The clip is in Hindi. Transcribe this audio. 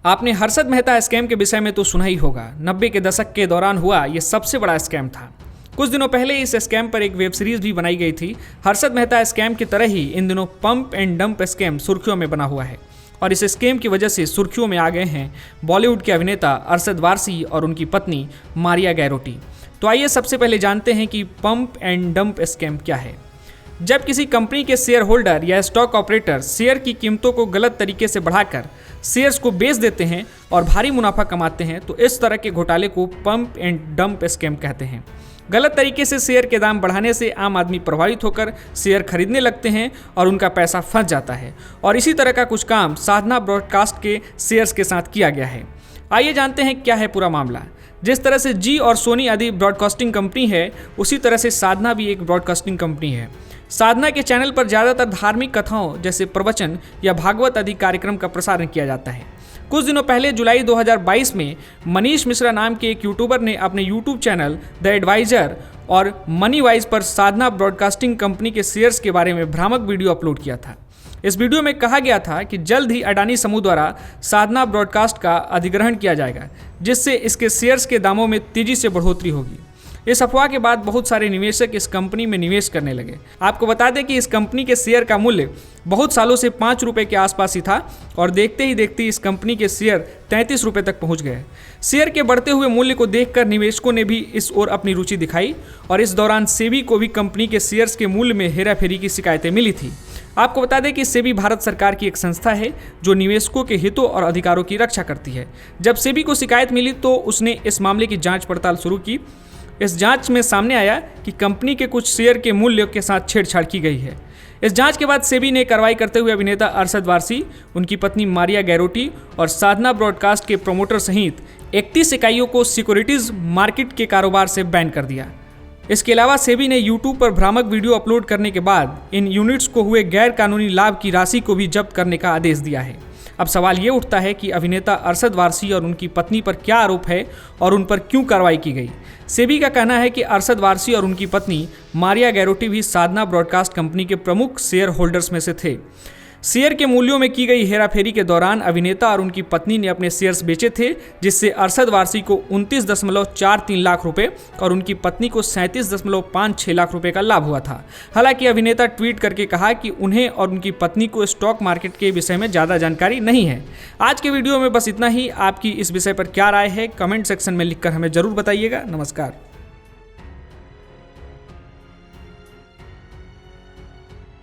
आपने हर्षद मेहता स्कैम के विषय में तो सुना ही होगा। 90 के दशक के दौरान हुआ ये सबसे बड़ा स्कैम था। कुछ दिनों पहले इस स्कैम पर एक वेब सीरीज भी बनाई गई थी। हर्षद मेहता स्कैम की तरह ही इन दिनों पंप एंड डंप स्कैम सुर्खियों में बना हुआ है और इस स्कैम की वजह से सुर्खियों में आ गए हैं बॉलीवुड के अभिनेता अरशद वारसी और उनकी पत्नी मारिया गैरोटी। तो आइए सबसे पहले जानते हैं कि पंप एंड डंप स्कैम क्या है। जब किसी कंपनी के शेयर होल्डर या स्टॉक ऑपरेटर शेयर की कीमतों को गलत तरीके से बढ़ाकर शेयर्स को बेच देते हैं और भारी मुनाफा कमाते हैं तो इस तरह के घोटाले को पंप एंड डंप स्कैम कहते हैं। गलत तरीके से शेयर के दाम बढ़ाने से आम आदमी प्रभावित होकर शेयर खरीदने लगते हैं और उनका पैसा फंस जाता है और इसी तरह का कुछ काम साधना ब्रॉडकास्ट के शेयर्स के साथ किया गया है। आइए जानते हैं क्या है पूरा मामला। जिस तरह से जी और सोनी आदि ब्रॉडकास्टिंग कंपनी है, उसी तरह से साधना भी एक ब्रॉडकास्टिंग कंपनी है। साधना के चैनल पर ज़्यादातर धार्मिक कथाओं जैसे प्रवचन या भागवत आदि कार्यक्रम का प्रसारण किया जाता है। कुछ दिनों पहले जुलाई 2022 में मनीष मिश्रा नाम के एक यूट्यूबर ने अपने यूट्यूब चैनल द एडवाइजर और मनी वाइज पर साधना ब्रॉडकास्टिंग कंपनी के शेयर्स के बारे में भ्रामक वीडियो अपलोड किया था। इस वीडियो में कहा गया था कि जल्द ही अडानी समूह द्वारा साधना ब्रॉडकास्ट का अधिग्रहण किया जाएगा, जिससे इसके शेयर्स के दामों में तेजी से बढ़ोतरी होगी। इस अफवाह के बाद बहुत सारे निवेशक इस कंपनी में निवेश करने लगे। आपको बता दें कि इस कंपनी के शेयर का मूल्य बहुत सालों से 5 रुपये के आसपास ही था और देखते ही देखते इस कंपनी के शेयर 33 रुपये तक पहुंच गए। शेयर के बढ़ते हुए मूल्य को देखकर निवेशकों ने भी इस ओर अपनी रुचि दिखाई और इस दौरान सेबी को भी कंपनी के शेयर्स के मूल्य में हेराफेरी की शिकायतें मिली थी। आपको बता दें कि सेबी भारत सरकार की एक संस्था है जो निवेशकों के हितों और अधिकारों की रक्षा करती है। जब सेबी को शिकायत मिली तो उसने इस मामले की जांच पड़ताल शुरू की। इस जांच में सामने आया कि कंपनी के कुछ शेयर के मूल्य के साथ छेड़छाड़ की गई है। इस जांच के बाद सेबी ने कार्रवाई करते हुए अभिनेता अरशद वारसी, उनकी पत्नी मारिया गैरोटी और साधना ब्रॉडकास्ट के प्रमोटर सहित 31 इकाइयों को सिक्योरिटीज मार्केट के कारोबार से बैन कर दिया। इसके अलावा सेबी ने यूट्यूब पर भ्रामक वीडियो अपलोड करने के बाद इन यूनिट्स को हुए गैर कानूनी लाभ की राशि को भी जब्त करने का आदेश दिया है। अब सवाल ये उठता है कि अभिनेता अरशद वारसी और उनकी पत्नी पर क्या आरोप है और उन पर क्यों कार्रवाई की गई। सेबी का कहना है कि अरशद वारसी और उनकी पत्नी मारिया गैरोटी भी साधना ब्रॉडकास्ट कंपनी के प्रमुख शेयर होल्डर्स में से थे। शेयर के मूल्यों में की गई हेराफेरी के दौरान अभिनेता और उनकी पत्नी ने अपने शेयर्स बेचे थे, जिससे अरशद वारसी को 29.43 लाख रुपए और उनकी पत्नी को 37.56 लाख रुपए का लाभ हुआ था। हालांकि अभिनेता ट्वीट करके कहा कि उन्हें और उनकी पत्नी को स्टॉक मार्केट के विषय में ज़्यादा जानकारी नहीं है। आज के वीडियो में बस इतना ही। आपकी इस विषय पर क्या राय है, कमेंट सेक्शन में लिखकर हमें जरूर बताइएगा। नमस्कार।